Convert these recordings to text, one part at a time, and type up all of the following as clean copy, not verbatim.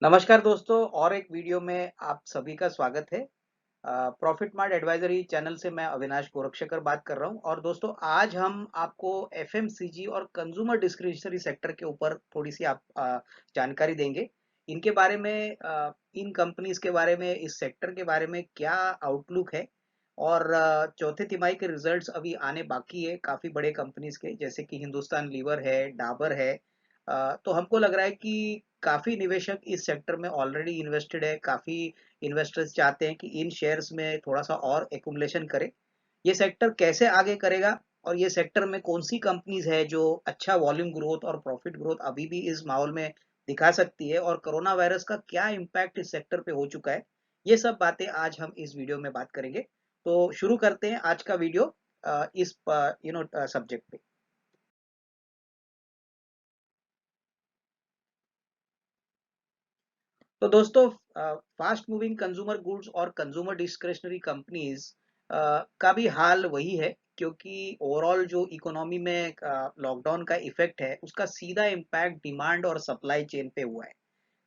नमस्कार दोस्तों और एक वीडियो में आप सभी का स्वागत है। प्रॉफिट मार्ट एडवाइजरी चैनल से मैं अविनाश गोरक्षकर बात कर रहा हूं और दोस्तों आज हम आपको एफएमसीजी और कंज्यूमर डिस्क्रिशनरी सेक्टर के ऊपर थोड़ी सी आप जानकारी देंगे। इनके बारे में इन कंपनीज के बारे में इस सेक्टर के बारे में क्या आउटलुक है और चौथे तिमाही के रिजल्ट्स अभी आने बाकी है काफी बड़े कंपनीज के जैसे कि हिंदुस्तान लीवर है, डाबर है। तो हमको लग रहा है कि काफी निवेशक इस सेक्टर में ऑलरेडी इन्वेस्टेड है। काफी इन्वेस्टर्स चाहते हैं कि इन शेयर्स में थोड़ा सा और एक्यूमुलेशन करें। ये सेक्टर कैसे आगे करेगा और ये सेक्टर में कौन सी कंपनीज है जो अच्छा वॉल्यूम ग्रोथ और प्रॉफिट ग्रोथ अभी भी इस माहौल में दिखा सकती है और कोरोना वायरस का क्या इम्पैक्ट इस सेक्टर पे हो चुका है, ये सब बातें आज हम इस वीडियो में बात करेंगे। तो शुरू करते हैं आज का वीडियो इस सब्जेक्ट पे। तो दोस्तों, फास्ट मूविंग कंज्यूमर गुड्स और कंज्यूमर डिस्क्रिशनरी कंपनीज का भी हाल वही है, क्योंकि ओवरऑल जो इकोनॉमी में लॉकडाउन का इफेक्ट है उसका सीधा इम्पैक्ट डिमांड और सप्लाई चेन पे हुआ है।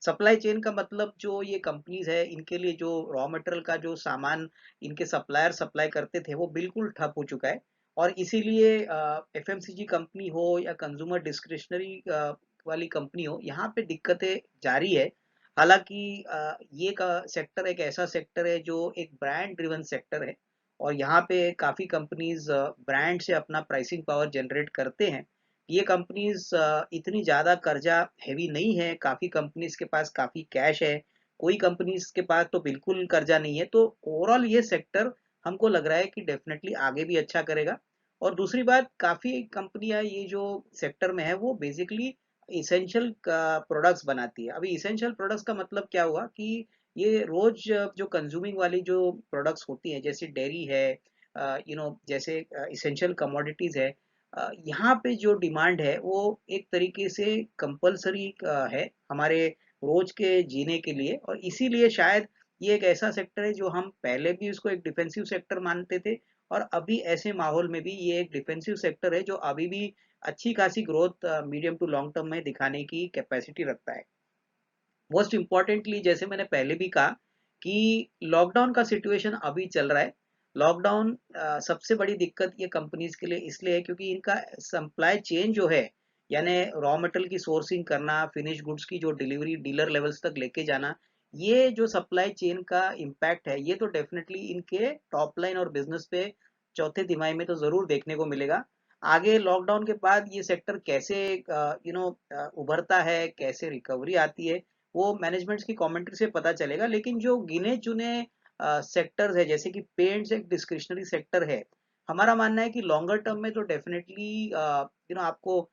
सप्लाई चेन का मतलब जो ये कंपनीज है इनके लिए जो रॉ मटेरियल का जो सामान इनके सप्लायर सप्लाई करते थे वो बिल्कुल ठप हो चुका है। और इसीलिए एफएमसीजी कंपनी हो या कंज्यूमर डिस्क्रिशनरी वाली कंपनी हो, यहाँ पे दिक्कतें जारी है। हालांकि ये का सेक्टर एक ऐसा सेक्टर है जो एक ब्रांड ड्रिवन सेक्टर है और यहाँ पे काफी कंपनीज ब्रांड से अपना प्राइसिंग पावर जनरेट करते हैं। ये कंपनीज इतनी ज्यादा कर्जा हैवी नहीं है, काफी कंपनीज के पास काफी कैश है। कोई कंपनीज के पास तो बिल्कुल कर्जा नहीं है। तो ओवरऑल ये सेक्टर हमको लग रहा है कि डेफिनेटली आगे भी अच्छा करेगा। और दूसरी बात, काफी कंपनियां ये जो सेक्टर में है वो बेसिकली इसेंशियल प्रोडक्ट्स बनाती है। अभी इसेंशियल प्रोडक्ट्स का मतलब क्या हुआ कि ये रोज जो कंज्यूमिंग वाली जो प्रोडक्ट्स होती हैं जैसे डेयरी है, जैसे इसेंशियल कमोडिटीज है, यहाँ पे जो डिमांड है वो एक तरीके से कंपलसरी है हमारे रोज के जीने के लिए। और इसीलिए शायद ये एक ऐसा सेक्टर है जो हम पहले भी इसको एक डिफेंसिव सेक्टर मानते थे और अभी ऐसे माहौल में भी ये एक डिफेंसिव सेक्टर है जो अभी भी अच्छी खासी growth medium to long term में दिखाने की कैपेसिटी रखता है। मोस्ट इम्पॉर्टेंटली, जैसे मैंने पहले भी कहा कि लॉकडाउन का सिचुएशन अभी चल रहा है। लॉकडाउन सबसे बड़ी दिक्कत ये कंपनीज के लिए इसलिए है क्योंकि इनका सप्लाई चेन जो है, यानी रॉ मटेरियल की सोर्सिंग करना, फिनिश गुड्स की जो डिलीवरी डीलर लेवल्स तक लेके जाना, ये जो सप्लाई चेन का इम्पैक्ट है ये तो डेफिनेटली इनके टॉप लाइन और बिजनेस पे चौथे तिमाही में तो जरूर देखने को मिलेगा। आगे लॉकडाउन के बाद ये सेक्टर कैसे उभरता है, कैसे रिकवरी आती है, वो मैनेजमेंट्स की कमेंट्री से पता चलेगा। लेकिन जो गिने चुने सेक्टर्स है जैसे कि पेंट्स एक डिस्क्रिशनरी सेक्टर है, हमारा मानना है कि लॉन्गर टर्म में तो डेफिनेटली आपको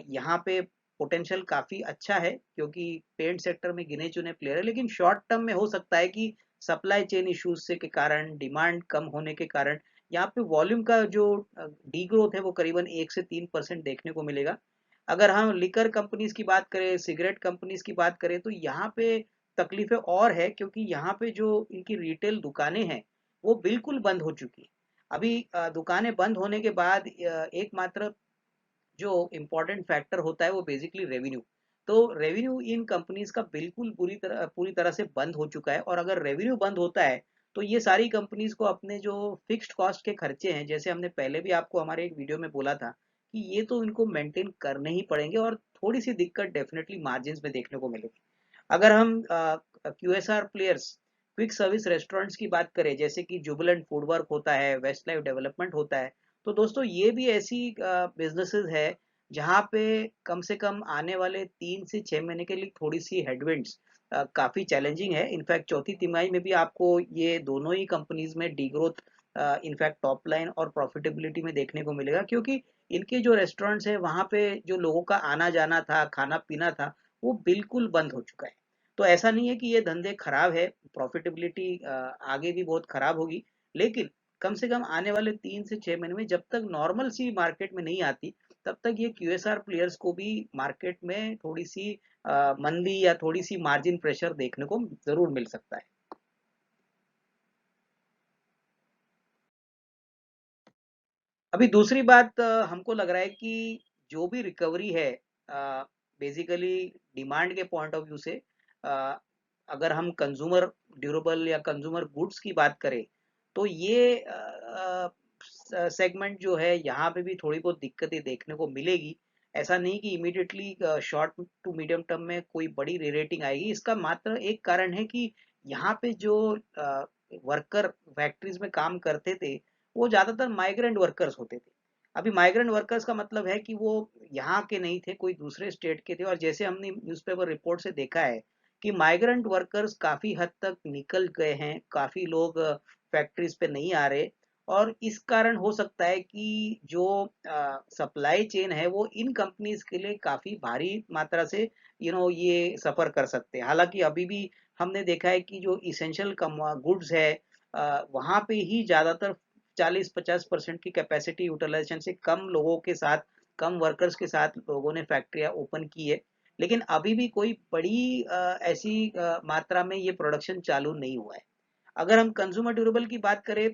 यहाँ पे पोटेंशियल काफी अच्छा है क्योंकि पेंट सेक्टर में गिने चुने प्लेयर है। लेकिन शॉर्ट टर्म में हो सकता है कि सप्लाई चेन इश्यूज से के कारण, डिमांड कम होने के कारण यहाँ पे वॉल्यूम का जो डी ग्रोथ है वो करीबन 1 से 3% देखने को मिलेगा। अगर हम लिकर कंपनीज की बात करें, सिगरेट कंपनीज की बात करें, तो यहाँ पे तकलीफें और है क्योंकि यहाँ पे जो इनकी रिटेल दुकानें हैं वो बिल्कुल बंद हो चुकी है। अभी दुकानें बंद होने के बाद एकमात्र जो इम्पोर्टेंट फैक्टर होता है वो बेसिकली रेवेन्यू। तो रेवेन्यू इन कंपनीज का बिल्कुल पूरी तरह से बंद हो चुका है। और अगर रेवेन्यू बंद होता है तो ये सारी कंपनीज को अपने जो फिक्स्ड कॉस्ट के खर्चे हैं, जैसे हमने पहले भी आपको हमारे एक वीडियो में बोला था कि ये तो इनको मेंटेन करने ही पड़ेंगे और थोड़ी सी दिक्कत डेफिनेटली मार्जिन में देखने को मिलेगी। अगर हम QSR players, quick service restaurants की बात करें जैसे कि जुबिलेंट फूडवर्क होता है, वेस्ट लाइफ डेवलपमेंट होता है, तो दोस्तों ये भी ऐसी बिजनेसेस है जहाँ पे कम से कम आने वाले 3 से 6 महीने के लिए थोड़ी सी हेडविंड्स काफी चैलेंजिंग है। इनफैक्ट चौथी तिमाही में भी आपको ये दोनों ही कंपनीज में D growth in fact top line और प्रॉफिटेबिलिटी में देखने को मिलेगा, क्योंकि इनके जो रेस्टोरेंट्स है वहाँ पे जो लोगों का आना जाना था, खाना पीना था, वो बिल्कुल बंद हो चुका है। तो ऐसा नहीं है कि ये धंधे खराब है, प्रॉफिटेबिलिटी आगे भी बहुत खराब होगी। लेकिन कम से कम आने वाले 3 से 6 महीने में जब तक नॉर्मल सी मार्केट में नहीं आती, तब तक ये क्यूएसआर प्लेयर्स को भी मार्केट में थोड़ी सी मंदी या थोड़ी सी मार्जिन प्रेशर देखने को जरूर मिल सकता है। अभी दूसरी बात, हमको लग रहा है कि जो भी रिकवरी है बेसिकली डिमांड के पॉइंट ऑफ व्यू से अगर हम कंज्यूमर ड्यूरेबल या कंज्यूमर गुड्स की बात करें तो ये सेगमेंट जो है यहाँ पे भी थोड़ी बहुत दिक्कतें देखने को मिलेगी। ऐसा नहीं कि immediately short to medium term में कोई बड़ी रेटिंग आएगी। इसका मात्र एक कारण है कि यहाँ पे जो वर्कर फैक्ट्रीज में काम करते थे वो ज्यादातर माइग्रेंट वर्कर्स होते थे। अभी माइग्रेंट वर्कर्स का मतलब है कि वो यहाँ के नहीं थे, कोई दूसरे स्टेट के थे। और जैसे हमने न्यूज़पेपर रिपोर्ट से देखा है कि माइग्रेंट वर्कर्स काफी हद तक निकल गए हैं, काफी लोग फैक्ट्रीज पे नहीं आ रहे। और इस कारण हो सकता है कि जो सप्लाई चेन है वो इन कंपनीज के लिए काफी भारी मात्रा से ये सफर कर सकते हैं। हालांकि अभी भी हमने देखा है कि जो इसेंशियल गुड्स है वहां पे ही ज्यादातर 40-50% की कैपेसिटी यूटिलाइजेशन से कम लोगों के साथ, कम वर्कर्स के साथ लोगों ने फैक्ट्रियां ओपन की है। लेकिन अभी भी कोई बड़ी ऐसी मात्रा में ये प्रोडक्शन चालू नहीं हुआ है। अगर हम कंज्यूमर ड्यूरेबल की बात करें,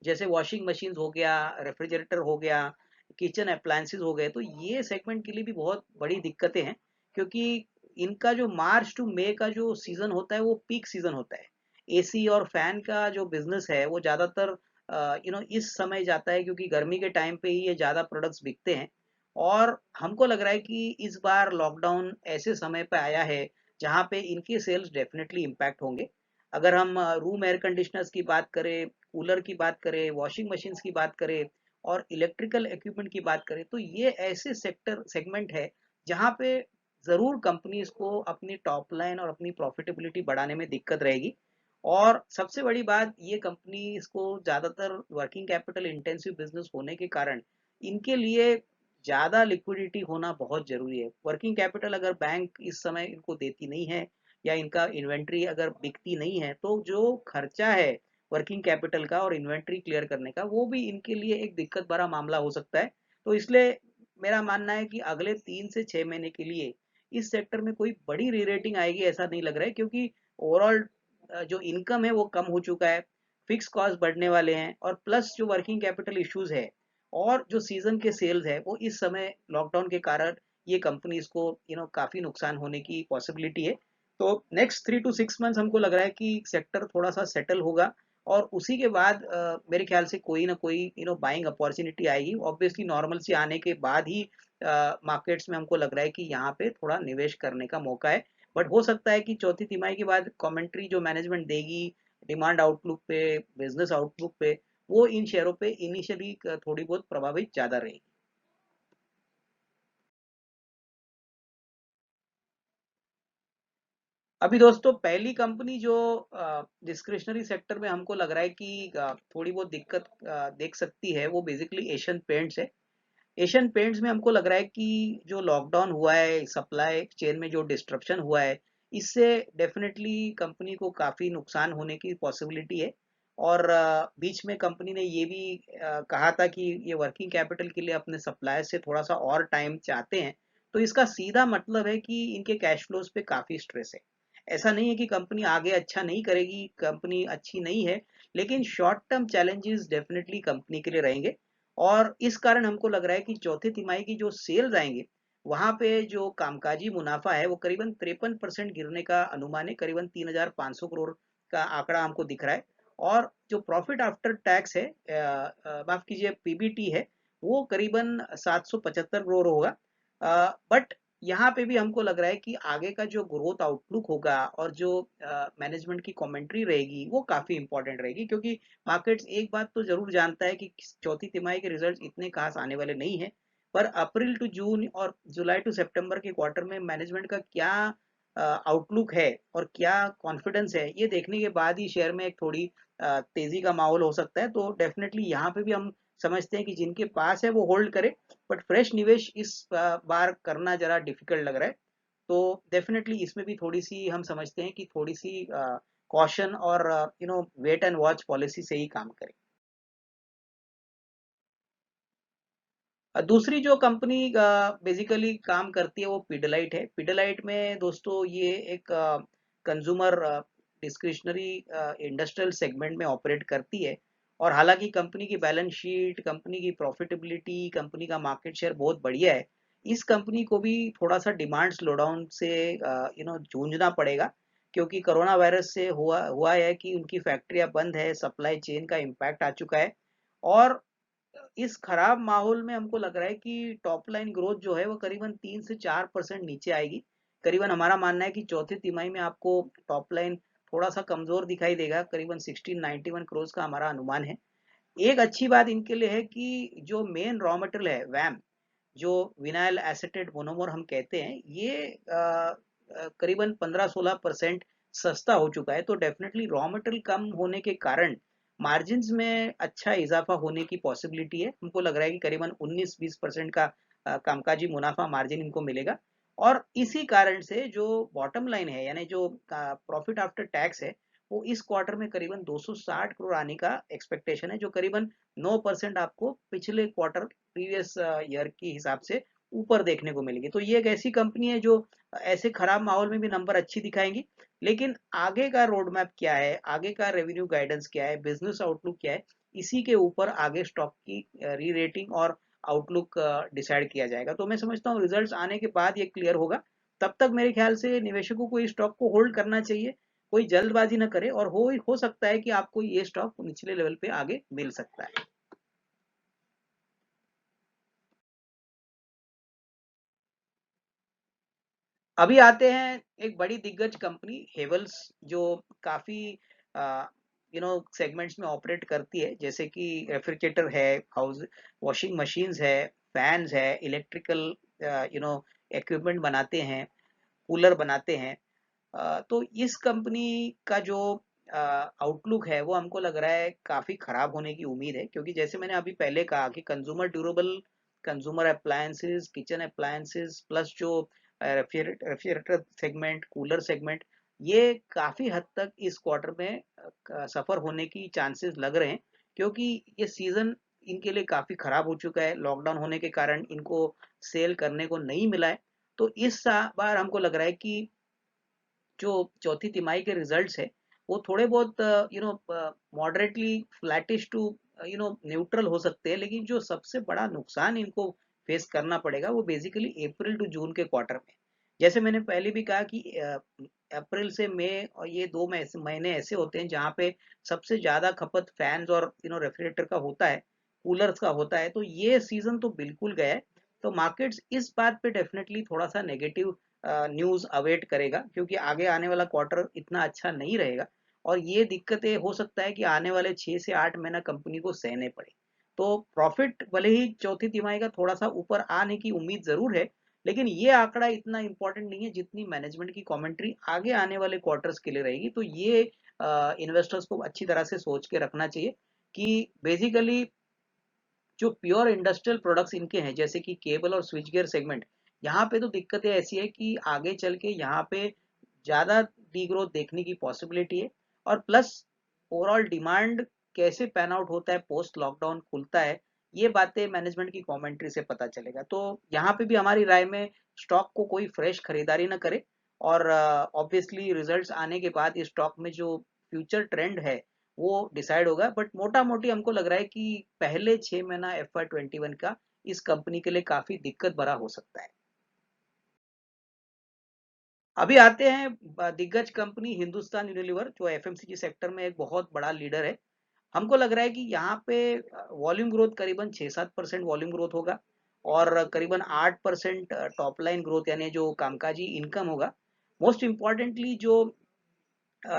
जैसे वॉशिंग मशीन हो गया, रेफ्रिजरेटर हो गया, किचन अप्लायंसेस हो गए, तो ये सेगमेंट के लिए भी बहुत बड़ी दिक्कतें हैं। क्योंकि इनका जो मार्च टू मई का जो सीजन होता है वो पीक सीजन होता है। एसी और फैन का जो बिजनेस है वो ज्यादातर इस समय जाता है, क्योंकि गर्मी के टाइम पे ही ये ज्यादा प्रोडक्ट्स बिकते हैं। और हमको लग रहा है कि इस बार लॉकडाउन ऐसे समय पे आया है जहाँ पे इनके सेल्स डेफिनेटली इम्पैक्ट होंगे। अगर हम रूम एयर कंडीशनर्स की बात करें, कूलर की बात करें, वॉशिंग मशीन्स की बात करें और इलेक्ट्रिकल इक्विपमेंट की बात करें, तो ये ऐसे सेगमेंट है जहाँ पे जरूर कंपनीज को अपनी टॉप लाइन और अपनी प्रॉफिटेबिलिटी बढ़ाने में दिक्कत रहेगी। और सबसे बड़ी बात, ये कंपनीज को ज्यादातर वर्किंग कैपिटल इंटेंसिव बिजनेस होने के कारण इनके लिए ज्यादा लिक्विडिटी होना बहुत जरूरी है। वर्किंग कैपिटल अगर बैंक इस समय इनको देती नहीं है या इनका इन्वेंट्री अगर बिकती नहीं है, तो जो खर्चा है वर्किंग कैपिटल का और इन्वेंट्री क्लियर करने का, वो भी इनके लिए एक दिक्कत भरा मामला हो सकता है। तो इसलिए मेरा मानना है कि अगले 3 से 6 महीने के लिए इस सेक्टर में कोई बड़ी री रेटिंग आएगी ऐसा नहीं लग रहा है। क्योंकि ओवरऑल जो इनकम है वो कम हो चुका है, फिक्स कॉस्ट बढ़ने वाले हैं, और प्लस जो वर्किंग कैपिटल इश्यूज है और जो सीजन के सेल्स है वो इस समय लॉकडाउन के कारण ये कंपनीज को काफी नुकसान होने की पॉसिबिलिटी है। तो नेक्स्ट 3 to 6 मंथ्स हमको लग रहा है कि सेक्टर थोड़ा सा सेटल होगा। और उसी के बाद मेरे ख्याल से कोई ना कोई बाइंग अपॉर्चुनिटी आएगी। ऑब्वियसली नॉर्मल सी आने के बाद ही मार्केट्स में हमको लग रहा है कि यहाँ पे थोड़ा निवेश करने का मौका है। बट हो सकता है कि चौथी तिमाही के बाद कमेंट्री जो मैनेजमेंट देगी डिमांड आउटलुक पे, बिजनेस आउटलुक पे, वो इन शेयरों पे इनिशियली थोड़ी बहुत प्रभावित ज्यादा रहेगी। अभी दोस्तों पहली कंपनी जो डिस्क्रिशनरी सेक्टर में हमको लग रहा है कि थोड़ी बहुत दिक्कत देख सकती है, वो बेसिकली एशियन पेंट्स है। एशियन पेंट्स में हमको लग रहा है कि जो लॉकडाउन हुआ है, सप्लाई चेन में जो डिस्ट्रप्शन हुआ है, इससे डेफिनेटली कंपनी को काफी नुकसान होने की पॉसिबिलिटी है। और बीच में कंपनी ने ये भी कहा था कि ये वर्किंग कैपिटल के लिए अपने सप्लायर से थोड़ा सा और टाइम चाहते हैं। तो इसका सीधा मतलब है कि इनके कैश फ्लोज पे काफी स्ट्रेस है। ऐसा नहीं है कि कंपनी आगे अच्छा नहीं करेगी, कंपनी अच्छी नहीं है, लेकिन short term challenges definitely company के लिए रहेंगे। और इस कारण हमको लग रहा है कि चौथे तिमाही की जो सेल्स आएंगे वहां पे जो कामकाजी मुनाफा है वो करीबन 53% गिरने का अनुमान है। करीबन 3,500 करोड़ का आंकड़ा हमको दिख रहा है। और जो प्रॉफिट आफ्टर टैक्स है, माफ कीजिए, पीबीटी है, वो करीबन 775 करोड़ होगा। बट यहाँ पे भी हमको लग रहा है कि आगे का जो ग्रोथ आउटलुक होगा और जो मैनेजमेंट की कमेंट्री रहेगी वो काफी इंपॉर्टेंट रहेगी। क्योंकि मार्केट्स एक बात तो जरूर जानता है कि चौथी तिमाही के रिजल्ट्स इतने खास आने वाले नहीं है। पर अप्रैल टू जून और जुलाई टू सितंबर के क्वार्टर में मैनेजमेंट का क्या आउटलुक है और क्या कॉन्फिडेंस है, ये देखने के बाद ही शेयर में एक थोड़ी तेजी का माहौल हो सकता है। तो डेफिनेटली यहाँ पे भी हम समझते हैं कि जिनके पास है वो होल्ड करे। बट फ्रेश निवेश इस बार करना जरा डिफिकल्ट लग रहा है। तो डेफिनेटली इसमें भी थोड़ी सी हम समझते हैं कि थोड़ी सी कॉशन और वेट एंड वॉच पॉलिसी से ही काम करें। दूसरी जो कंपनी बेसिकली काम करती है वो पिडलाइट है। पिडलाइट में दोस्तों ये एक कंज्यूमर डिस्क्रिशनरी इंडस्ट्रियल सेगमेंट में ऑपरेट करती है। और हालांकि कंपनी की बैलेंस शीट, कंपनी की प्रॉफिटेबिलिटी, कंपनी का मार्केट शेयर बहुत बढ़िया है। इस कंपनी को भी थोड़ा सा डिमांड स्लो डाउन से जूझना पड़ेगा। क्योंकि कोरोना वायरस से हुआ हुआ है कि उनकी फैक्ट्रियां बंद है, सप्लाई चेन का इम्पैक्ट आ चुका है। और इस खराब माहौल में हमको लग रहा है कि टॉप लाइन ग्रोथ जो है वो करीबन 3 से 4% नीचे आएगी। करीबन हमारा मानना है कि चौथी तिमाही में आपको टॉप लाइन थोड़ा सा कमजोर दिखाई देगा, करीबन 1691 करोड़ का हमारा अनुमान है। एक अच्छी बात इनके लिए है कि जो मेन रॉ मटेरियल है वैम, जो विनाइल एसिटेट मोनोमर हम कहते हैं, ये करीबन 15-16% सस्ता हो चुका है। तो डेफिनेटली रॉ मटेरियल कम होने के कारण मार्जिन्स में अच्छा इजाफा होने की पॉसिबिलिटी है। हमको लग रहा है कि करीबन 19-20% का कामकाजी मुनाफा मार्जिन इनको मिलेगा। और इसी कारण से जो बॉटम लाइन है, यानी जो प्रॉफिट आफ्टर टैक्स है, वो इस क्वार्टर में करीबन 260 करोड़ आने का एक्सपेक्टेशन है, जो करीबन 9% आपको पिछले क्वार्टर प्रीवियस ईयर के हिसाब से ऊपर देखने को मिलेगी। तो ये एक ऐसी कंपनी है जो ऐसे खराब माहौल में भी नंबर अच्छी दिखाएंगी। लेकिन आगे का रोड मैप क्या है, आगे का रेवेन्यू गाइडेंस क्या है, बिजनेस आउटलुक क्या है, इसी के ऊपर आगे स्टॉक की री रेटिंग और आउटलुक डिसाइड किया जाएगा। तो मैं समझता हूँ रिजल्ट्स आने के बाद ये क्लियर होगा। तब तक मेरे ख्याल से निवेशकों को इस स्टॉक को होल्ड करना चाहिए, कोई जल्दबाजी ना करे, और हो सकता है कि आपको ये स्टॉक निचले लेवल पे आगे मिल सकता है। अभी आते हैं एक बड़ी दिग्गज कंपनी हेवल्स, जो काफी सेगमेंट्स में ऑपरेट करती है, जैसे कि रेफ्रिजरेटर है, हाउस वॉशिंग मशीन्स है, फैंस है, इलेक्ट्रिकल इक्विपमेंट बनाते हैं, कूलर बनाते हैं। तो इस कंपनी का जो आउटलुक है वो हमको लग रहा है काफी खराब होने की उम्मीद है, क्योंकि जैसे मैंने अभी पहले कहा कि consumer durable, consumer appliances, kitchen appliances, plus जो रेफ्रिजरेटर सेगमेंट, कूलर सेगमेंट, ये काफी हद तक इस क्वार्टर में सफर होने की चांसेस लग रहे हैं, क्योंकि ये सीजन इनके लिए काफी खराब हो चुका है। लॉकडाउन होने के कारण इनको सेल करने को नहीं मिला है। तो इस बार हमको लग रहा है कि जो चौथी तिमाही के रिजल्ट्स है वो थोड़े बहुत मॉडरेटली फ्लैटिश टू न्यूट्रल हो सकते हैं, लेकिन जो सबसे बड़ा नुकसान इनको फेस करना पड़ेगा वो बेसिकली अप्रैल टू जून के क्वार्टर में। जैसे मैंने पहले भी कहा कि अप्रैल से मई और ये दो महीने ऐसे होते हैं जहाँ पे सबसे ज्यादा खपत फैंस और रेफ्रिजरेटर का होता है, कूलर्स का होता है। तो ये सीजन तो बिल्कुल गया है। तो मार्केट्स इस बात पे डेफिनेटली थोड़ा सा नेगेटिव न्यूज अवेट करेगा, क्योंकि आगे आने वाला क्वार्टर इतना अच्छा नहीं रहेगा। और ये दिक्कतें हो सकता है कि आने वाले 6 से 8 महीना कंपनी को सहने पड़े। तो प्रॉफिट भले ही चौथी तिमाही का थोड़ा सा ऊपर आने की उम्मीद जरूर है, लेकिन ये आंकड़ा इतना इंपॉर्टेंट नहीं है जितनी मैनेजमेंट की कमेंट्री आगे आने वाले क्वार्टर्स के लिए रहेगी। तो ये इन्वेस्टर्स को अच्छी तरह से सोच के रखना चाहिए कि बेसिकली जो प्योर इंडस्ट्रियल प्रोडक्ट्स इनके हैं, जैसे कि केबल और स्विच गियर सेगमेंट, यहाँ पे तो दिक्कतें ऐसी है कि आगे चल के यहाँ पे ज्यादा डीग्रोथ देखने की पॉसिबिलिटी है। और प्लस ओवरऑल डिमांड कैसे पैन आउट होता है, पोस्ट लॉकडाउन खुलता है, ये बातें मैनेजमेंट की कमेंट्री से पता चलेगा। तो यहाँ पे भी हमारी राय में स्टॉक को कोई फ्रेश खरीदारी ना करे, और ऑब्वियसली रिजल्ट्स आने के बाद इस स्टॉक में जो फ्यूचर ट्रेंड है वो डिसाइड होगा। बट मोटा मोटी हमको लग रहा है कि पहले 6 महीना FY21 का इस कंपनी के लिए काफी दिक्कत भरा हो सकता है। अभी आते हैं दिग्गज कंपनी हिंदुस्तान यूनिलीवर, जो FMCG सेक्टर में एक बहुत बड़ा लीडर है। हमको लग रहा है कि यहाँ पे वॉल्यूम ग्रोथ करीबन 6-7% वॉल्यूम ग्रोथ होगा, और करीबन 8% टॉप लाइन ग्रोथ, यानी जो कामकाजी इनकम होगा। मोस्ट इम्पॉर्टेंटली जो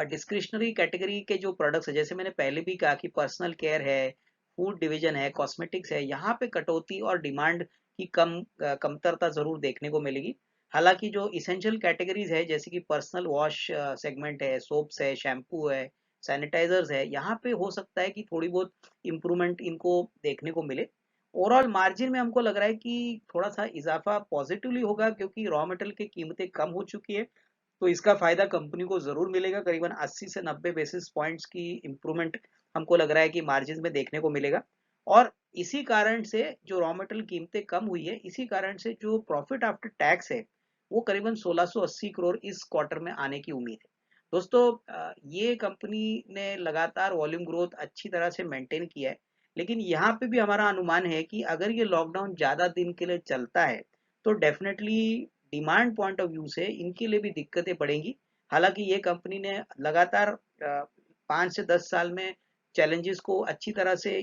डिस्क्रिशनरी कैटेगरी के जो प्रोडक्ट्स है, जैसे मैंने पहले भी कहा कि पर्सनल केयर है, फूड डिवीजन है, कॉस्मेटिक्स है, यहाँ पे कटौती और डिमांड की कमतरता जरूर देखने को मिलेगी। हालांकि जो इसेंशियल कैटेगरीज है, जैसे कि पर्सनल वॉश सेगमेंट है, सोप्स है, शैम्पू है, सैनिटाइजर्स है, यहाँ पे हो सकता है कि थोड़ी बहुत इम्प्रूवमेंट इनको देखने को मिले। ओवरऑल मार्जिन में हमको लग रहा है कि थोड़ा सा इजाफा पॉजिटिवली होगा, क्योंकि रॉ मटेरियल की कीमतें कम हो चुकी है। तो इसका फायदा कंपनी को जरूर मिलेगा, करीबन 80 से 90 बेसिस पॉइंट्स की इंप्रूवमेंट हमको लग रहा है कि मार्जिन में देखने को मिलेगा। और इसी कारण से जो रॉ मटेरियल कीमतें कम हुई है, इसी कारण से जो प्रॉफिट आफ्टर टैक्स है वो करीबन 1680 करोड़ इस क्वार्टर में आने की उम्मीद है। दोस्तों, ये कंपनी ने लगातार वॉल्यूम ग्रोथ अच्छी तरह से मेंटेन किया है, लेकिन यहाँ पे भी हमारा अनुमान है कि अगर ये लॉकडाउन ज्यादा दिन के लिए चलता है तो definitely demand point of view से इनके लिए भी दिक्कतें बढ़ेंगी। हालांकि ये कंपनी ने लगातार 5 से 10 साल में चैलेंजेस को अच्छी तरह से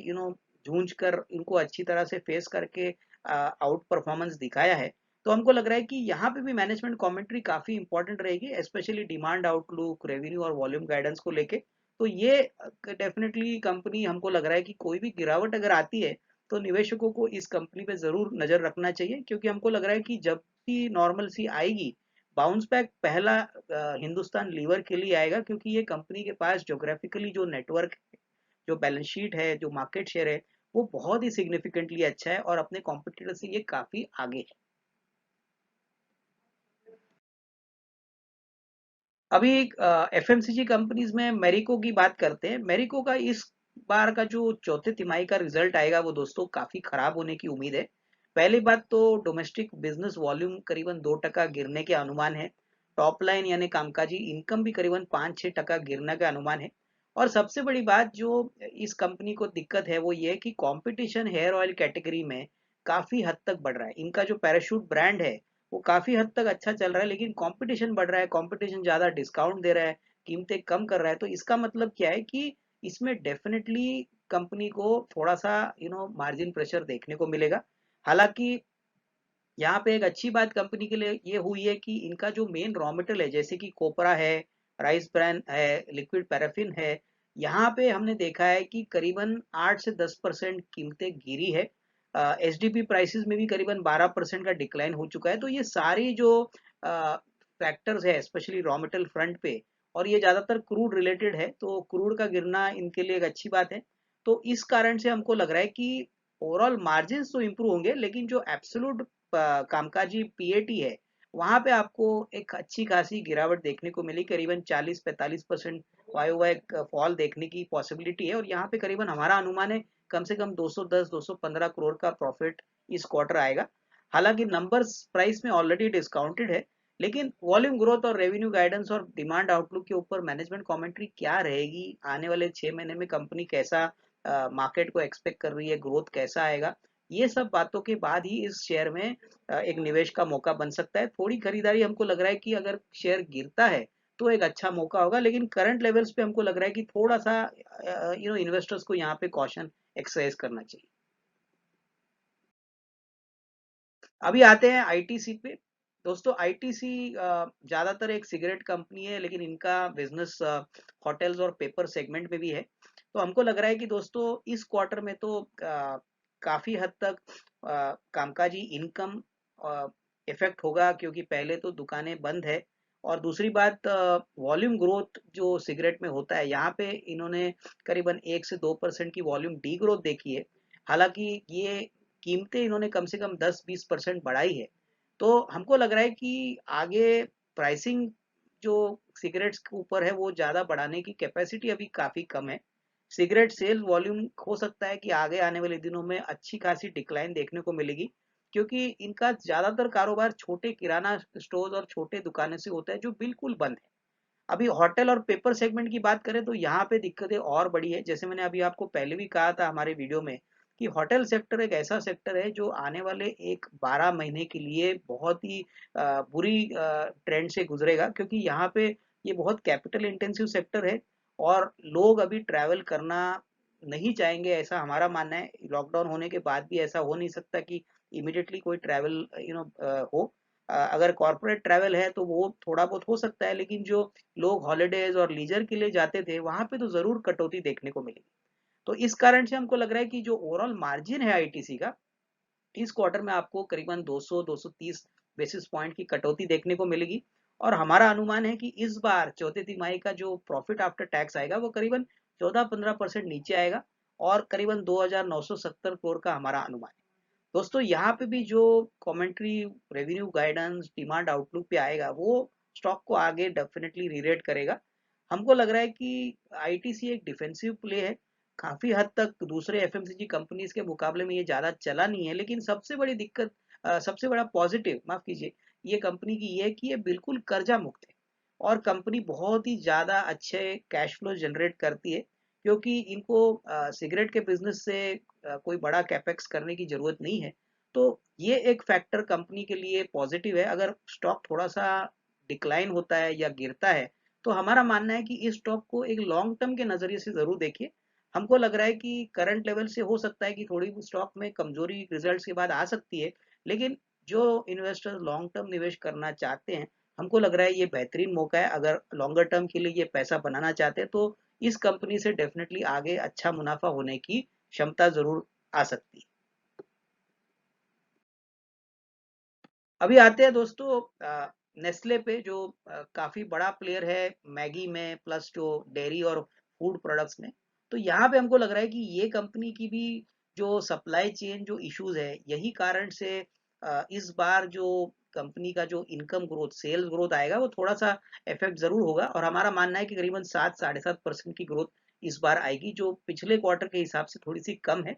जूझ कर इनको अच्छी तरह से फेस करके आउट परफॉर्मेंस दिखाया है। तो हमको लग रहा है कि यहाँ पे भी मैनेजमेंट कमेंट्री काफी इंपॉर्टेंट रहेगी, स्पेशली डिमांड आउटलुक, रेवेन्यू और वॉल्यूम गाइडेंस को लेके। तो ये डेफिनेटली कंपनी, हमको लग रहा है कि कोई भी गिरावट अगर आती है तो निवेशकों को इस कंपनी पे जरूर नजर रखना चाहिए, क्योंकि हमको लग रहा है कि जब भी नॉर्मल सी आएगी, बाउंस बैक पहला हिंदुस्तान लीवर के लिए आएगा, क्योंकि ये कंपनी के पास ज्योग्राफिकली जो नेटवर्क, जो बैलेंस शीट है, जो मार्केट शेयर है, वो बहुत ही सिग्निफिकेंटली अच्छा है और अपने कॉम्पिटिटर से ये काफी आगे है। अभी एफएमसीजी कंपनीज में मेरिको की बात करते हैं। मेरिको का इस बार का जो चौथे तिमाही का रिजल्ट आएगा वो दोस्तों काफी खराब होने की उम्मीद है। पहली बात तो डोमेस्टिक बिजनेस वॉल्यूम करीबन 2% गिरने के अनुमान है। टॉप लाइन यानी कामकाजी इनकम भी करीबन 5-6% गिरने का अनुमान है। और सबसे बड़ी बात जो इस कंपनी को दिक्कत है वो ये है कि कंपटीशन हेयर ऑयल कैटेगरी में काफी हद तक बढ़ रहा है। इनका जो पैराशूट ब्रांड है वो काफी हद तक अच्छा चल रहा है, लेकिन कंपटीशन बढ़ रहा है, कंपटीशन ज्यादा डिस्काउंट दे रहा है, कीमतें कम कर रहा है। तो इसका मतलब क्या है कि इसमें डेफिनेटली कंपनी को थोड़ा सा मार्जिन प्रेशर देखने को मिलेगा। हालांकि यहाँ पे एक अच्छी बात कंपनी के लिए ये हुई है कि इनका जो मेन रॉ मटेरियल है, जैसे कि कोपरा है, राइस ब्रान है, लिक्विड पैराफिन है, यहाँ पे हमने देखा है कि करीबन 8 से 10% कीमतें गिरी है। एसडीपी प्राइसेस में भी करीबन 12% का डिक्लाइन हो चुका है। तो ये सारी जो फैक्टर्स है, स्पेशली रॉ मटेरियल फ्रंट पे, और ये ज्यादातर क्रूड रिलेटेड है, तो क्रूड का गिरना इनके लिए एक अच्छी बात है। तो इस कारण से हमको लग रहा है कि ओवरऑल मार्जिन तो इंप्रूव होंगे, लेकिन जो एब्सोल्यूट कामकाजी पीएटी है वहां पे आपको एक अच्छी खासी गिरावट देखने को मिली, करीबन 40-45% वाई वाई फॉल देखने की पॉसिबिलिटी है। और यहाँ पे करीबन हमारा अनुमान है कम से कम 210-215 करोड़ का प्रॉफिट इस क्वार्टर आएगा। हालांकि नंबर्स प्राइस में ऑलरेडी डिस्काउंटेड है, लेकिन वॉल्यूम ग्रोथ और रेवेन्यू गाइडेंस और डिमांड आउटलुक के ऊपर मैनेजमेंट कमेंट्री क्या रहेगी, आने वाले 6 महीने में कंपनी कैसा मार्केट को एक्सपेक्ट कर रही है, ग्रोथ कैसा आएगा, ये सब बातों के बाद ही इस शेयर में एक निवेश का मौका बन सकता है। थोड़ी खरीदारी हमको लग रहा है कि अगर शेयर गिरता है तो एक अच्छा मौका होगा, लेकिन करंट लेवल्स पे हमको लग रहा है कि थोड़ा सा इन्वेस्टर्स को यहाँ पे कॉशन एक्सरसाइज करना चाहिए। अभी आते हैं आईटीसी पे। दोस्तों आईटीसी ज्यादातर एक सिगरेट कंपनी है, लेकिन इनका बिजनेस होटल्स और पेपर सेगमेंट में भी है। तो हमको लग रहा है कि दोस्तों इस क्वार्टर में तो काफी हद तक कामकाजी इनकम इफेक्ट होगा, क्योंकि पहले तो दुकानें बंद है, और दूसरी बात वॉल्यूम ग्रोथ जो सिगरेट में होता है, यहाँ पे इन्होंने करीबन 1 से 2% की वॉल्यूम डी ग्रोथ देखी है। हालांकि ये कीमतें इन्होंने कम से कम 10-20% बढ़ाई है। तो हमको लग रहा है कि आगे प्राइसिंग जो सिगरेट्स के ऊपर है वो ज्यादा बढ़ाने की कैपेसिटी अभी काफी कम है। सिगरेट सेल वॉल्यूम हो सकता है कि आगे आने वाले दिनों में अच्छी खासी डिक्लाइन देखने को मिलेगी, क्योंकि इनका ज्यादातर कारोबार छोटे किराना स्टोर और छोटे दुकानों से होता है जो बिल्कुल बंद है। अभी होटल और पेपर सेगमेंट की बात करें तो यहाँ पे दिक्कतें और बड़ी है। जैसे मैंने अभी आपको पहले भी कहा था हमारे वीडियो में कि होटल सेक्टर एक ऐसा सेक्टर है जो आने वाले एक 12 महीने के लिए बहुत ही बुरी ट्रेंड से गुजरेगा, क्योंकि यहाँ पे ये बहुत कैपिटल इंटेंसिव सेक्टर है और लोग अभी ट्रैवल करना नहीं चाहेंगे, ऐसा हमारा मानना है। लॉकडाउन होने के बाद भी ऐसा हो नहीं सकता कि इमिडिएटली कोई ट्रैवल हो। अगर कॉर्पोरेट ट्रैवल है तो वो थोड़ा बहुत हो सकता है, लेकिन जो लोग हॉलीडेज और लीजर के लिए जाते थे वहां पे तो जरूर कटौती देखने को मिलेगी। तो इस कारण से हमको लग रहा है कि जो ओवरऑल मार्जिन है आईटीसी का, इस क्वार्टर में आपको करीबन 200-230 बेसिस पॉइंट की कटौती देखने को मिलेगी। और हमारा अनुमान है कि इस बार चौथे तिमाही का जो प्रॉफिट आफ्टर टैक्स आएगा वो करीबन 14-15% नीचे आएगा, और करीबन 2970 करोड़ का हमारा अनुमान है। दोस्तों यहाँ पे भी जो commentary, revenue guidance, demand outlook पे आएगा वो स्टॉक को आगे डेफिनेटली रीरेट करेगा। हमको लग रहा है कि आईटीसी एक डिफेंसिव प्ले है, काफी हद तक दूसरे एफएमसीजी कंपनीज के मुकाबले में ये ज्यादा चला नहीं है। लेकिन सबसे बड़ी दिक्कत, सबसे बड़ा पॉजिटिव माफ कीजिए, ये कंपनी की ये है कि ये बिल्कुल कर्जा मुक्त है, और कंपनी बहुत ही ज्यादा अच्छे कैश फ्लो जनरेट करती है, क्योंकि इनको सिगरेट के बिजनेस से कोई बड़ा कैपेक्स करने की जरूरत नहीं है। तो ये एक फैक्टर कंपनी के लिए पॉजिटिव है। अगर स्टॉक थोड़ा सा डिक्लाइन होता है या गिरता है, तो हमारा मानना है कि इस स्टॉक को एक लॉन्ग टर्म के नजरिए से जरूर देखिए। हमको लग रहा है कि करंट लेवल से हो सकता है कि थोड़ी स्टॉक में कमजोरी रिजल्ट्स के बाद आ सकती है, लेकिन जो इन्वेस्टर लॉन्ग टर्म निवेश करना चाहते हैं, हमको लग रहा है ये बेहतरीन मौका है। अगर लॉन्गर टर्म के लिए ये पैसा बनाना चाहते हैं तो इस कंपनी से डेफिनेटली आगे अच्छा मुनाफा होने की क्षमता जरूर आ सकती है। अभी आते हैं दोस्तों नेस्ले पे, जो काफी बड़ा प्लेयर है मैगी में प्लस जो डेयरी और फूड प्रोडक्ट्स में। तो यहाँ पे हमको लग रहा है कि ये कंपनी की भी जो सप्लाई चेन जो इश्यूज है, यही कारण से इस बार जो कंपनी का जो इनकम ग्रोथ सेल्स ग्रोथ आएगा वो थोड़ा सा इफेक्ट जरूर होगा, और हमारा मानना है कि करीबन 7 साढ़े 7% की ग्रोथ इस बार आएगी, जो पिछले क्वार्टर के हिसाब से थोड़ी सी कम है।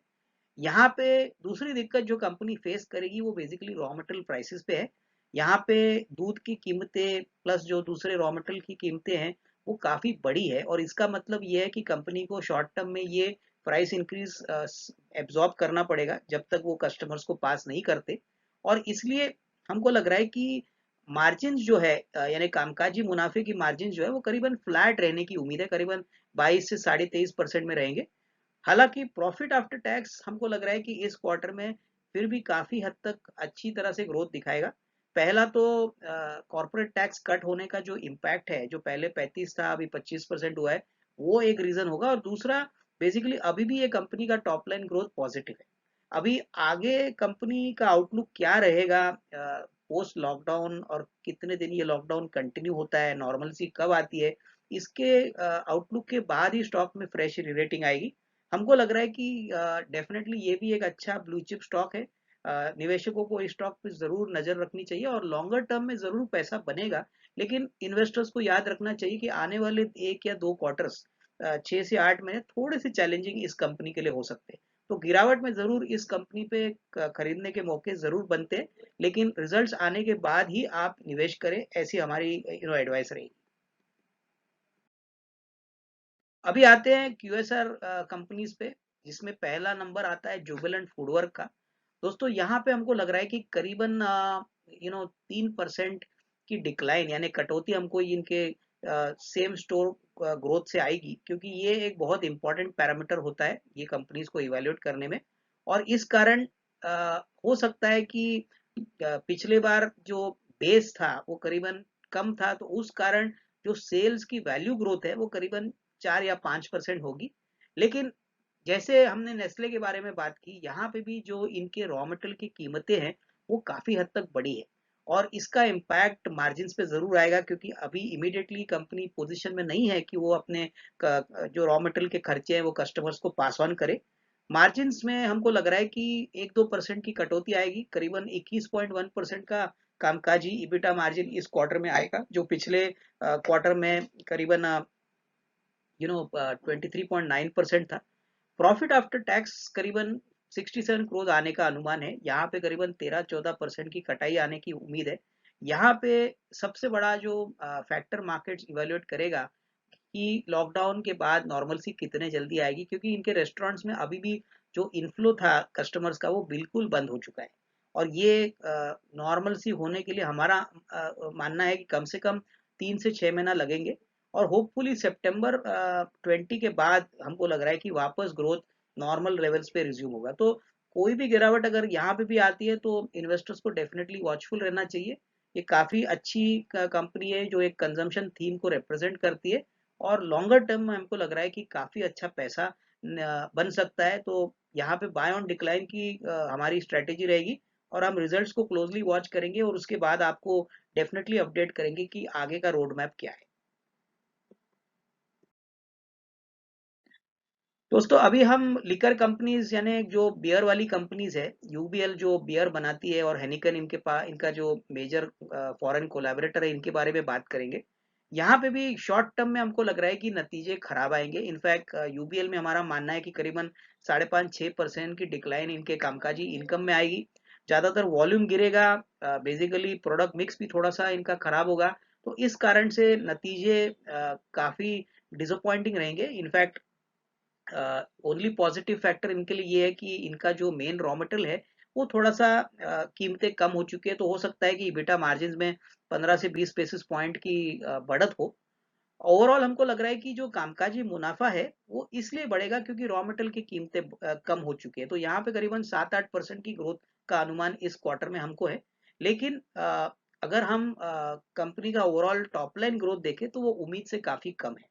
यहाँ पे दूसरी दिक्कत जो कंपनी फेस करेगी वो बेसिकली रॉ मटेरियल प्राइसेस पे है। यहाँ पे दूध की कीमतें प्लस जो दूसरे रॉ मटेरियल की कीमतें हैं वो काफी बड़ी है, और इसका मतलब ये है कि कंपनी को शॉर्ट टर्म में ये प्राइस इंक्रीज एब्जॉर्ब करना पड़ेगा जब तक वो कस्टमर्स को पास नहीं करते। और इसलिए हमको लग रहा है कि मार्जिन जो है यानी कामकाजी मुनाफे की मार्जिन जो है वो करीबन फ्लैट रहने की उम्मीद है, करीबन 22 से 23% में रहेंगे। हालांकि प्रॉफिट आफ्टर टैक्स हमको लग रहा है कि इस क्वार्टर में फिर भी काफी हद तक अच्छी तरह से ग्रोथ दिखाएगा। पहला तो कॉर्पोरेट टैक्स कट होने का जो इम्पैक्ट है, जो पहले 35 था अभी 25% हुआ है, वो एक रीजन होगा। और दूसरा बेसिकली अभी भी ये कंपनी का टॉप लाइन ग्रोथ पॉजिटिव है। अभी आगे कंपनी का आउटलुक क्या रहेगा पोस्ट लॉकडाउन, और कितने दिन ये लॉकडाउन कंटिन्यू होता है, नॉर्मलसी कब आती है, इसके आउटलुक के बाद ही स्टॉक में फ्रेश रेटिंग आएगी। हमको लग रहा है कि डेफिनेटली ये भी एक अच्छा ब्लू चिप स्टॉक है। निवेशकों को इस स्टॉक पे जरूर नजर रखनी चाहिए, और लॉन्गर टर्म में जरूर पैसा बनेगा। लेकिन इन्वेस्टर्स को याद रखना चाहिए कि आने वाले 1 या 2 क्वार्टर्स 6 से 8 महीने थोड़े से चैलेंजिंग इस कंपनी के लिए हो सकते हैं। तो गिरावट में जरूर इस कंपनी पे खरीदने के मौके जरूर बनते हैं, लेकिन रिजल्ट्स आने के बाद ही आप निवेश करें, ऐसी हमारी एडवाइस रहेगी। अभी आते हैं क्यूएसआर कंपनीज पे, जिसमें पहला नंबर आता है जुबिलेंट फूडवर्क का। दोस्तों यहाँ पे हमको लग रहा है कि करीबन 3% की डिक्लाइन यानी कटौती हमको इनके सेम स्टोर ग्रोथ से आएगी, क्योंकि ये एक बहुत इंपॉर्टेंट पैरामीटर होता है ये कंपनीज को इवेल्युएट करने में। और इस कारण हो सकता है कि पिछले बार जो बेस था वो करीबन कम था, तो उस कारण जो सेल्स की वैल्यू ग्रोथ है वो करीबन 4 या 5% होगी। लेकिन जैसे हमने नेस्ले के बारे में बात की, यहाँ पे भी जो इनके रॉ मटेरियल की कीमतें हैं वो काफी हद तक बढ़ी है, और इसका इम्पैक्ट मार्जिन पे जरूर आएगा, क्योंकि अभी इमीडिएटली कंपनी पोजीशन में नहीं है कि वो अपने जो रॉ मटेरियल के खर्चे हैं वो कस्टमर्स को पास ऑन करे। मार्जिन में हमको लग रहा है कि 1-2% की कटौती आएगी, करीबन 21.1% का कामकाजी इबिटा मार्जिन इस क्वार्टर में आएगा, जो पिछले क्वार्टर में करीबन 23.9% था। प्रॉफिट आफ्टर टैक्स करीबन 67 करोड़ आने का अनुमान है, यहाँ पे करीबन 13-14% की कटाई आने की उम्मीद है। यहाँ पे सबसे बड़ा जो फैक्टर मार्केट इवेल्युएट करेगा कि लॉकडाउन के बाद नॉर्मलसी कितने जल्दी आएगी, क्योंकि इनके रेस्टोरेंट्स में अभी भी जो इनफ्लो था कस्टमर्स का वो बिल्कुल बंद हो चुका है। और ये नॉर्मलसी होने के लिए हमारा मानना है कि कम से कम 3 से 6 महीना लगेंगे, और होपफुली सितंबर 20 के बाद हमको लग रहा है कि वापस ग्रोथ नॉर्मल लेवल्स पे रिज्यूम होगा। तो कोई भी गिरावट अगर यहाँ पे भी आती है तो इन्वेस्टर्स को डेफिनेटली वॉचफुल रहना चाहिए। ये काफी अच्छी कंपनी है जो एक कंजम्पशन थीम को रिप्रेजेंट करती है, और लॉन्गर टर्म में हमको लग रहा है कि काफी अच्छा पैसा बन सकता है। तो यहाँ पे बाय ऑन डिक्लाइन की हमारी स्ट्रेटेजी रहेगी, और हम रिजल्ट्स को क्लोजली वॉच करेंगे, और उसके बाद आपको डेफिनेटली अपडेट करेंगे कि आगे का रोड मैप क्या है। दोस्तों अभी हम लिकर कंपनीज यानी जो बियर वाली कंपनीज है, यूबीएल जो बियर बनाती है और हेनिकन इनके पास इनका जो मेजर फॉरेन कोलैबोरेटर है, इनके बारे में बात करेंगे। यहाँ पे भी शॉर्ट टर्म में हमको लग रहा है कि नतीजे खराब आएंगे। इनफैक्ट यूबीएल में हमारा मानना है कि करीबन 5.5-6% की डिक्लाइन इनके कामकाजी इनकम में आएगी। ज्यादातर वॉल्यूम गिरेगा, बेसिकली प्रोडक्ट मिक्स भी थोड़ा सा इनका खराब होगा। तो इस कारण से नतीजे काफी डिसअपॉइंटिंग रहेंगे। इनफैक्ट ओनली पॉजिटिव फैक्टर इनके लिए ये है कि इनका जो मेन रॉ मटेरियल है वो थोड़ा सा कीमतें कम हो चुकी है, तो हो सकता है कि EBITDA मार्जिन में 15 से 20 बेसिस पॉइंट की बढ़त हो। ओवरऑल हमको लग रहा है कि जो कामकाजी मुनाफा है वो इसलिए बढ़ेगा क्योंकि रॉ मटेरियल की कीमतें कम हो चुकी है, तो यहाँ पे करीबन 7-8% की ग्रोथ का अनुमान इस क्वार्टर में हमको है। लेकिन अगर हम कंपनी का ओवरऑल टॉप लाइन ग्रोथ देखें तो वो उम्मीद से काफी कम है।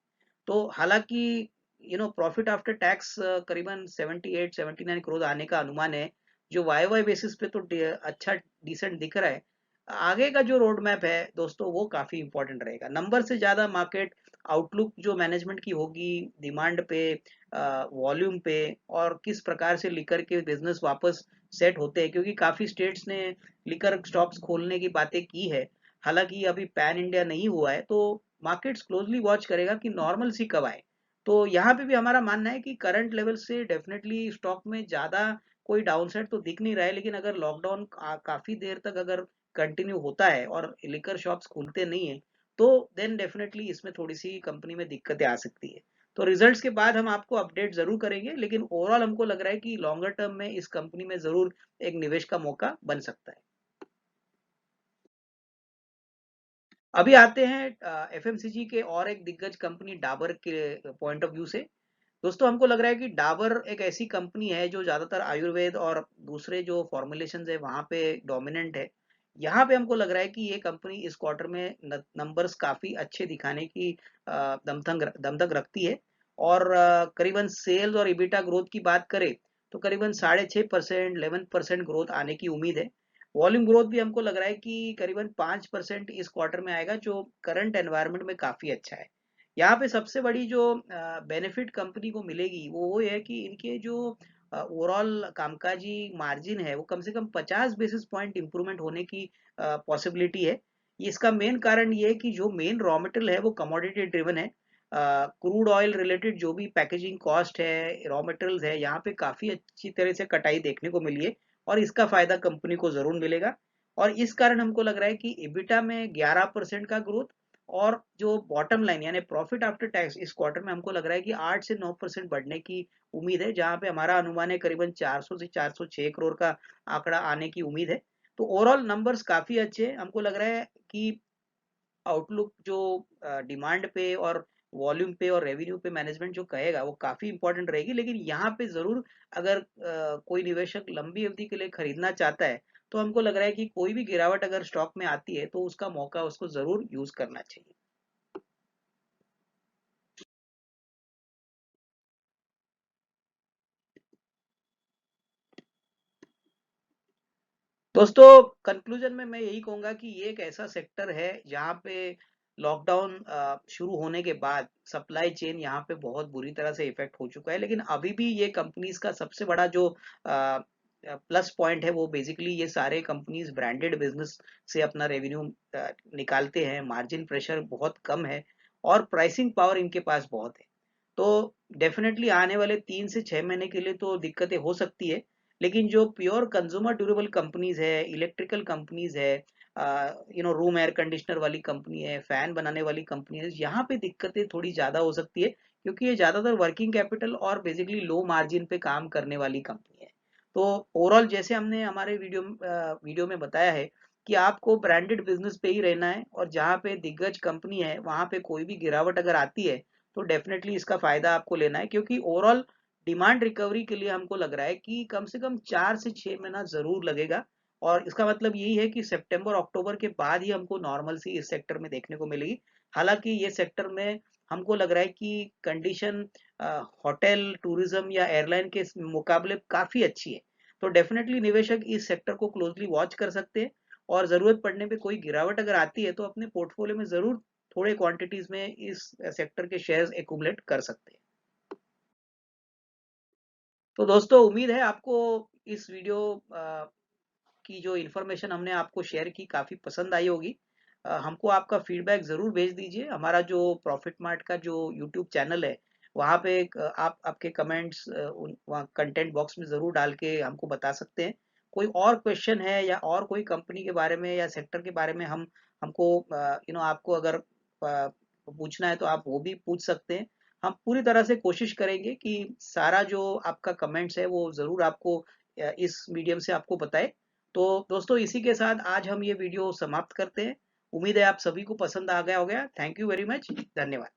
तो हालांकि प्रॉफिट आफ्टर टैक्स करीबन 78-79 करोड़ आने का अनुमान है, जो वाई वाई बेसिस पे तो अच्छा डिसेंट दिख रहा है। आगे का जो रोड मैप है दोस्तों वो काफी इंपॉर्टेंट रहेगा, नंबर से ज्यादा मार्केट आउटलुक जो मैनेजमेंट की होगी, डिमांड पे, वॉल्यूम पे, और किस प्रकार से लिकर के बिजनेस वापस सेट होते हैं, क्योंकि काफी स्टेट्स ने लिकर स्टॉक्स खोलने की बातें की है। हालांकि अभी पैन इंडिया नहीं हुआ है, तो मार्केट्स क्लोजली वॉच करेगा कि नॉर्मल सी कब आए। तो यहाँ पे भी हमारा मानना है कि करंट लेवल से डेफिनेटली स्टॉक में ज्यादा कोई डाउनसाइड तो दिख नहीं रहा है, लेकिन अगर लॉकडाउन काफी देर तक अगर कंटिन्यू होता है और लिकर शॉप्स खुलते नहीं है, तो देन डेफिनेटली इसमें थोड़ी सी कंपनी में दिक्कतें आ सकती है। तो रिजल्ट्स के बाद हम आपको अपडेट जरूर करेंगे, लेकिन ओवरऑल हमको लग रहा है कि लॉन्गर टर्म में इस कंपनी में जरूर एक निवेश का मौका बन सकता है। अभी आते हैं एफएमसीजी के और एक दिग्गज कंपनी डाबर के पॉइंट ऑफ व्यू से। दोस्तों हमको लग रहा है कि डाबर एक ऐसी कंपनी है जो ज्यादातर आयुर्वेद और दूसरे जो फॉर्मुलेशंस है वहां पे डोमिनेंट है। यहाँ पे हमको लग रहा है कि ये कंपनी इस क्वार्टर में नंबर्स काफी अच्छे दिखाने की दमतक रखती है। और करीबन सेल्स और इबिटा ग्रोथ की बात करें तो करीबन 6.5%, 11% ग्रोथ आने की उम्मीद है। वॉल्यूम ग्रोथ भी हमको लग रहा है कि करीबन 5% इस क्वार्टर में आएगा, जो करंट एनवायरनमेंट में काफी अच्छा है। यहाँ पे सबसे बड़ी जो बेनिफिट कंपनी को मिलेगी वो है कि इनके जो ओवरऑल कामकाजी मार्जिन है वो कम से कम 50 बेसिस पॉइंट इंप्रूवमेंट होने की पॉसिबिलिटी है। इसका मेन कारण ये है कि जो मेन रॉ मटेरियल है वो कमोडिटी ड्रिवन है। क्रूड ऑयल रिलेटेड जो भी पैकेजिंग कॉस्ट है, रॉ मटेरियल्स है, यहाँ पे काफी अच्छी तरह से कटाई देखने को मिली है, और इसका फायदा कंपनी को जरूर मिलेगा। और इस कारण हमको लग रहा है कि इबिटा में 11% का ग्रोथ, और जो बॉटम लाइन यानी प्रॉफिट आफ्टर टैक्स इस क्वार्टर में हमको लग रहा है कि 8 से 9% बढ़ने की उम्मीद है, जहां पे हमारा अनुमान है करीबन 400 से 406 करोड़ का आंकड़ा आने की उम्मीद है। तो ओवरऑल नंबर्स काफी अच्छे हैं। हमको लग रहा है कि आउटलुक जो डिमांड पे और वॉल्यूम पे और रेवेन्यू पे मैनेजमेंट जो कहेगा वो काफी इंपॉर्टेंट रहेगी, लेकिन यहाँ पे जरूर अगर कोई निवेशक लंबी अवधि के लिए खरीदना चाहता है तो हमको लग रहा है कि कोई भी गिरावट अगर स्टॉक में आती है तो उसका मौका उसको जरूर यूज करना चाहिए। दोस्तों कंक्लूजन में मैं यही कहूंगा कि ये एक ऐसा सेक्टर है जहाँ पे लॉकडाउन शुरू होने के बाद सप्लाई चेन यहाँ पे बहुत बुरी तरह से इफेक्ट हो चुका है, लेकिन अभी भी ये कंपनीज का सबसे बड़ा जो प्लस पॉइंट है वो बेसिकली ये सारे कंपनीज ब्रांडेड बिजनेस से अपना रेवेन्यू निकालते हैं, मार्जिन प्रेशर बहुत कम है, और प्राइसिंग पावर इनके पास बहुत है। तो डेफिनेटली आने वाले 3 से 6 महीने के लिए तो दिक्कतें हो सकती है, लेकिन जो प्योर कंज्यूमर ड्यूरेबल कंपनीज है, इलेक्ट्रिकल कंपनीज है, रूम एयर कंडीशनर वाली कंपनी है, फैन बनाने वाली कंपनी है, यहाँ पे दिक्कतें थोड़ी ज्यादा हो सकती है, क्योंकि ये ज्यादातर वर्किंग कैपिटल और बेसिकली लो मार्जिन पे काम करने वाली कंपनी है। तो ओवरऑल जैसे हमने हमारे वीडियो में बताया है कि आपको ब्रांडेड बिजनेस पे ही रहना है, और जहाँ पे दिग्गज कंपनी है वहां पे कोई भी गिरावट अगर आती है तो डेफिनेटली इसका फायदा आपको लेना है, क्योंकि ओवरऑल डिमांड रिकवरी के लिए हमको लग रहा है कि कम से कम 4 से 6 महीना जरूर लगेगा। और इसका मतलब यही है कि सितंबर अक्टूबर के बाद ही हमको नॉर्मल सी इस सेक्टर में देखने को मिलेगी। हालांकि ये सेक्टर में हमको लग रहा है कि कंडीशन होटल टूरिज्म या एयरलाइन के मुकाबले काफी अच्छी है। तो डेफिनेटली निवेशक इस सेक्टर को क्लोजली वॉच कर सकते हैं, और जरूरत पड़ने पे कोई गिरावट अगर आती है तो अपने पोर्टफोलियो में जरूर थोड़े क्वांटिटीज में इस सेक्टर के शेयर्स एक्यूमुलेट कर सकते हैं। तो दोस्तों उम्मीद है आपको इस वीडियो की जो इन्फॉर्मेशन हमने आपको शेयर की काफ़ी पसंद आई होगी। हमको आपका फीडबैक ज़रूर भेज दीजिए। हमारा जो प्रॉफिट मार्ट का जो यूट्यूब चैनल है वहाँ पे आप आपके कमेंट्स वहाँ कंटेंट बॉक्स में ज़रूर डाल के हमको बता सकते हैं। कोई और क्वेश्चन है या और कोई कंपनी के बारे में या सेक्टर के बारे में हम हमको आपको अगर पूछना है तो आप वो भी पूछ सकते हैं। हम पूरी तरह से कोशिश करेंगे कि सारा जो आपका कमेंट्स है वो ज़रूर आपको इस मीडियम से आपको बताए। तो दोस्तों इसी के साथ आज हम ये वीडियो समाप्त करते हैं। उम्मीद है आप सभी को पसंद आ गया होगा। Thank you very much. धन्यवाद।